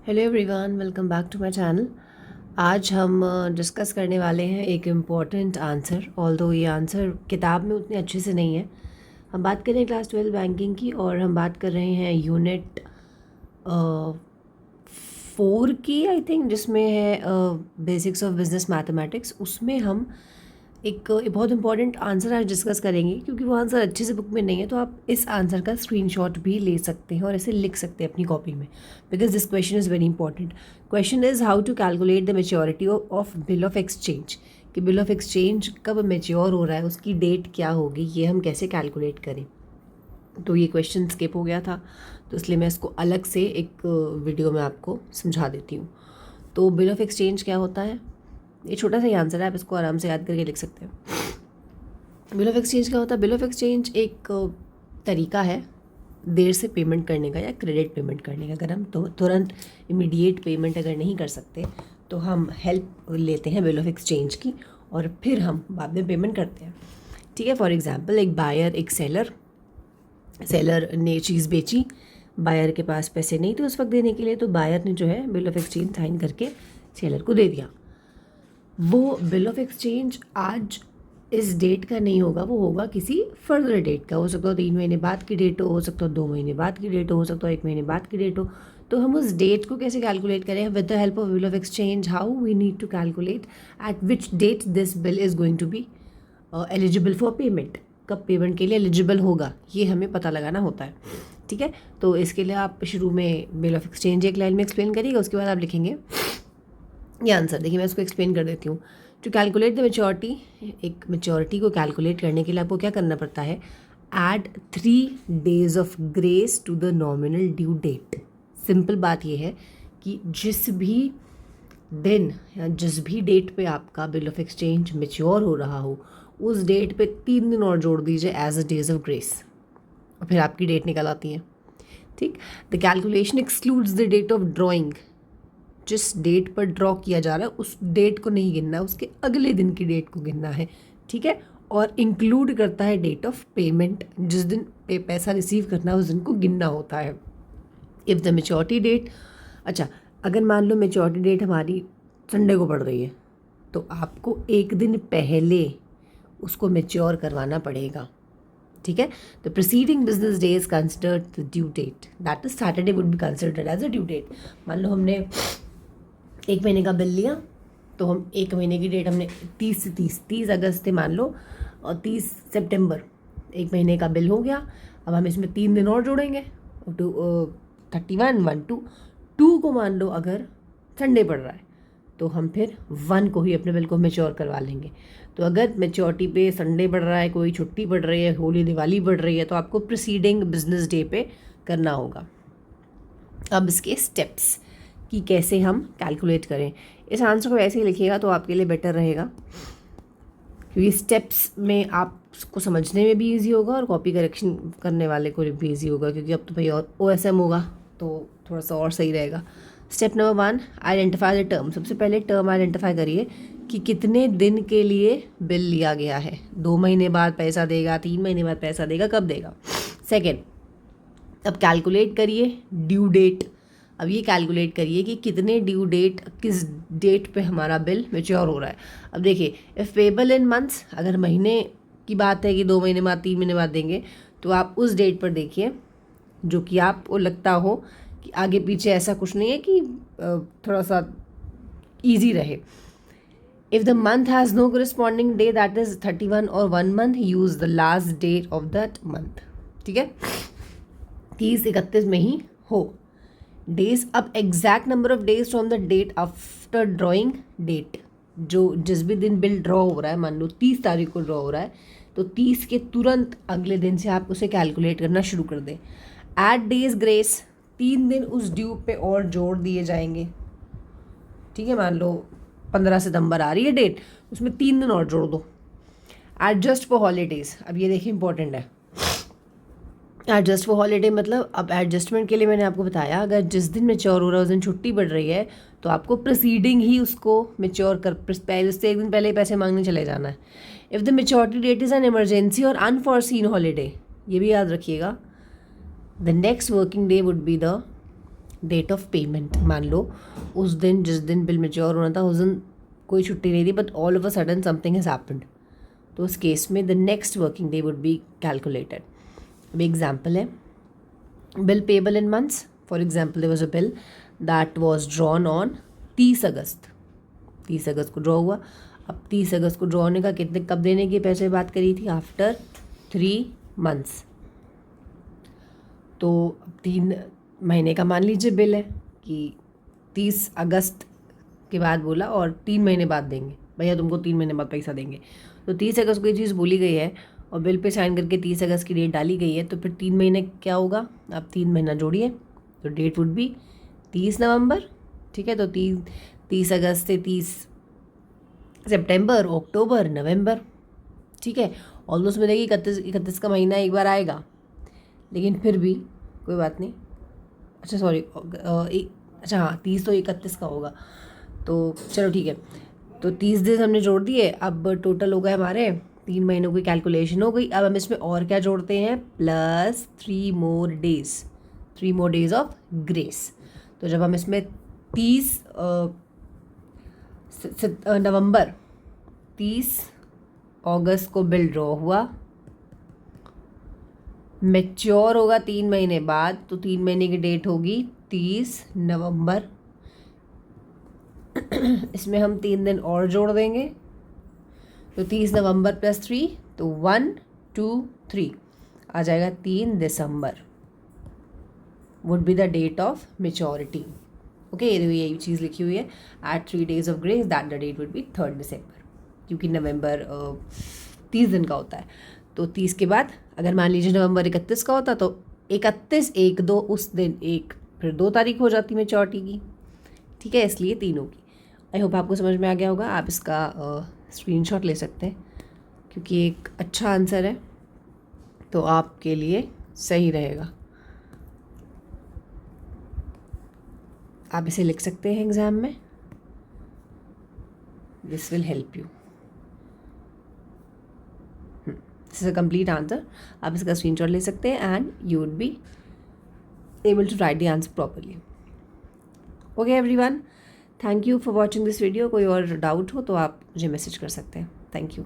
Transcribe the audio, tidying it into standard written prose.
Hello everyone, welcome back to my channel. आज हम discuss करने वाले हैं एक इम्पॉर्टेंट आंसर। ऑल्दो ये आंसर किताब में उतने अच्छे से नहीं है। हम बात कर रहे हैं क्लास 12 बैंकिंग की, और हम बात कर रहे हैं यूनिट 4 की, आई थिंक, जिसमें है बेसिक्स ऑफ बिजनेस मैथमेटिक्स। उसमें हम एक बहुत इंपॉर्टेंट आंसर आज डिस्कस करेंगे, क्योंकि वो आंसर अच्छे से बुक में नहीं है। तो आप इस आंसर का स्क्रीनशॉट भी ले सकते हैं और इसे लिख सकते हैं अपनी कॉपी में, because this question is very important. Question is how to calculate the maturity of bill of exchange. कि बिल ऑफ एक्सचेंज कब मेच्योर हो रहा है, उसकी डेट क्या होगी, ये हम कैसे कैलकुलेट करें। तो ये क्वेश्चन स्किप हो गया था, तो इसलिए मैं इसको अलग से एक वीडियो में आपको समझा देती हूँ। तो बिल ऑफ एक्सचेंज क्या होता है, ये छोटा सा ही आंसर है, आप इसको आराम से याद करके लिख सकते हैं। बिल ऑफ एक्सचेंज क्या होता है? बिल ऑफ एक्सचेंज एक तरीका है देर से पेमेंट करने का या क्रेडिट पेमेंट करने का। अगर हम तो तुरंत इमीडिएट पेमेंट अगर नहीं कर सकते, तो हम हेल्प लेते हैं बिल ऑफ एक्सचेंज की, और फिर हम बाद में पेमेंट करते हैं। ठीक है, फॉर एग्जाम्पल, एक बायर, एक सेलर ने चीज़ बेची, बायर के पास पैसे नहीं थे उस वक्त देने के लिए, तो बायर ने जो है बिल ऑफ एक्सचेंज साइन करके सेलर को दे दिया। वो बिल ऑफ एक्सचेंज आज इस डेट का नहीं होगा, वो होगा किसी फर्दर डेट का। हो सकता है 3 महीने बाद की डेट हो सकता है 2 महीने बाद की डेट हो सकता है 1 महीने बाद की डेट हो। तो हम उस डेट को कैसे कैलकुलेट करें? With the help of bill of exchange, how we need to calculate at which date this bill is going to be eligible for payment. कब पेमेंट के लिए एलिजिबल होगा, ये हमें पता लगाना होता है। ठीक है, तो इसके लिए आप शुरू में बिल ऑफ एक्सचेंज एक लाइन में एक्सप्लेन करिएगा, उसके बाद आप लिखेंगे ये आंसर। देखिए, मैं इसको एक्सप्लेन कर देती हूँ। टू कैलकुलेट द मेच्योरिटी, एक मेच्योरिटी को कैलकुलेट करने के लिए आपको क्या करना पड़ता है? Add 3 days of grace to the nominal due date. Simple बात यह है कि जिस भी दिन या जिस भी डेट पे आपका बिल ऑफ एक्सचेंज मेच्योर हो रहा हो, उस डेट पे 3 दिन और जोड़ दीजिए as a days of grace, और फिर आपकी डेट निकल आती है। ठीक, the calculation excludes the date of drawing. जिस डेट पर ड्रॉ किया जा रहा है उस डेट को नहीं गिनना है, उसके अगले दिन की डेट को गिनना है। ठीक है, और इंक्लूड करता है डेट ऑफ पेमेंट। जिस दिन पैसा रिसीव करना है उस दिन को गिनना होता है। इफ़ द मेच्योरिटी डेट, अच्छा, अगर मान लो मेच्योरिटी डेट हमारी संडे को पड़ रही है, तो आपको एक दिन पहले उसको मेच्योर करवाना पड़ेगा। ठीक है, the preceding business day is considered the due date, that is Saturday would be considered as a due date. मान लो हमने 1 महीने का बिल लिया, तो हम 1 महीने की डेट हमने 30 अगस्त थे मान लो, और 30 सितंबर 1 महीने का बिल हो गया। अब हम इसमें 3 दिन और जोड़ेंगे, 31, 1, 2 को मान लो अगर संडे पड़ रहा है, तो हम फिर 1 को ही अपने बिल को मेच्योर करवा लेंगे। तो अगर मेच्योरिटी पे संडे पड़ रहा है, कोई छुट्टी पड़ रही है, होली दिवाली पड़ रही है, तो आपको प्रीसीडिंग बिजनेस डे पे करना होगा। अब इसके स्टेप्स कि कैसे हम कैलकुलेट करें, इस आंसर को ऐसे ही लिखिएगा तो आपके लिए बेटर रहेगा, क्योंकि स्टेप्स में आपको समझने में भी इजी होगा और कॉपी करेक्शन करने वाले को भी इजी होगा, क्योंकि अब तो भाई और OSM होगा तो थोड़ा सा और सही रहेगा। Step number 1, identify the term. सबसे पहले टर्म आइडेंटिफाई करिए कि कितने दिन के लिए बिल लिया गया है। 2 महीने बाद पैसा देगा, 3 महीने बाद पैसा देगा, कब देगा। सेकेंड, अब कैलकुलेट करिए ड्यू डेट। अब ये कैलकुलेट करिए कि कितने ड्यू डेट, किस डेट पे हमारा बिल मेच्योर हो रहा है। अब देखिए, इफ़ पेबल इन मंथ्स, अगर महीने की बात है कि 2 महीने बाद 3 महीने बाद देंगे, तो आप उस डेट पर देखिए जो कि आपको लगता हो कि आगे पीछे ऐसा कुछ नहीं है, कि थोड़ा सा ईजी रहे। If the month has no corresponding day, that is 31 और 1 month, use the last date of that month. ठीक है, 30-31 में ही हो डेज। अब exact number of days from the date after drawing date, जो जिस भी दिन बिल ड्रॉ हो रहा है, मान लो 30 तारीख को ड्रॉ हो रहा है, तो 30 के तुरंत अगले दिन से आप उसे कैलकुलेट करना शुरू कर दें। एट डेज ग्रेस, 3 दिन उस ड्यू पे और जोड़ दिए जाएंगे। ठीक है, मान लो 15 सितंबर आ रही है डेट, उसमें 3 दिन और जोड़ दो। एडजस्ट फॉर हॉलीडेज, अब ये देखिए इंपॉर्टेंट है। एडजस्ट फॉर हॉलीडे मतलब, अब एडजस्टमेंट के लिए मैंने आपको बताया, अगर जिस दिन मेच्योर हो रहा है उस दिन छुट्टी पड़ रही है, तो आपको प्रीसीडिंग ही उसको मेच्योर कर, पहले उससे 1 दिन पहले ही पैसे मांगने चले जाना है। If the maturity date is an emergency और अनफॉरसीन हॉलीडे, ये भी याद रखिएगा, the next working day would be the date of payment, मान लो उस दिन जिस दिन बिल मेच्योर होना था उस दिन कोई छुट्टी नहीं थी, but all of a sudden something has happened, तो उस केस में the next working day would be calculated. अभी एग्जाम्पल है, bill payable in months. For example there was a bill that was drawn on 30 August. 30 अगस्त को draw हुआ. अब 30 अगस्त को ड्रॉ होने का कितने कब देने की पैसे बात करी थी, आफ्टर 3 मंथ्स. तो 3 महीने का मान लीजिए बिल है कि 30 अगस्त के बाद बोला और 3 महीने बाद देंगे, भैया तुमको 3 महीने बाद पैसा देंगे. तो 30 अगस्त को ये चीज़ बोली गई है और बिल पे साइन करके 30 अगस्त की डेट डाली गई है, तो फिर 3 महीने क्या होगा, आप 3 महीना जोड़िए, तो डेट वुड बी 30 नवंबर. ठीक है, तो 30 अगस्त से 30 सितंबर, अक्टूबर, नवंबर. ठीक है, ऑलमोस्ट मिलेगी 31 का महीना एक बार आएगा, लेकिन फिर भी कोई बात नहीं. अच्छा सॉरी, अच्छा हाँ 30 तो 31 का होगा, तो चलो ठीक है. तो 30 दिन हमने जोड़ दिए, अब टोटल हो गए हमारे 3 महीनों की कैलकुलेशन हो गई. अब हम इसमें और क्या जोड़ते हैं, plus 3 more days of grace. तो जब हम इसमें 30 नवंबर 30 अगस्त को बिल ड्रॉ हुआ, मैच्योर होगा 3 महीने बाद, तो 3 महीने की डेट होगी 30 नवंबर. इसमें हम 3 दिन और जोड़ देंगे, तो 30 नवंबर प्लस 3, तो 1 2 3 आ जाएगा 3 December would be the date of maturity. Okay, यही चीज़ लिखी हुई है, at 3 days of grace that the date would be 3 December, क्योंकि नवंबर 30 दिन का होता है. तो 30 के बाद अगर मान लीजिए नवंबर 31 का होता तो 31 1 2 उस दिन 1 फिर 2 तारीख हो जाती मेच्योरिटी की. ठीक है, इसलिए 3 होगी. आई होप आपको समझ में आ गया होगा. आप इसका स्क्रीनशॉट ले सकते हैं क्योंकि एक अच्छा आंसर है, तो आपके लिए सही रहेगा. आप इसे लिख सकते हैं एग्ज़ाम में, this will help you. This is a complete answer. आप इसका स्क्रीनशॉट ले सकते हैं and you would be able to write the answer properly. Okay everyone, thank you for watching this video. कोई और डाउट हो तो आप मुझे मैसेज कर सकते हैं. Thank you.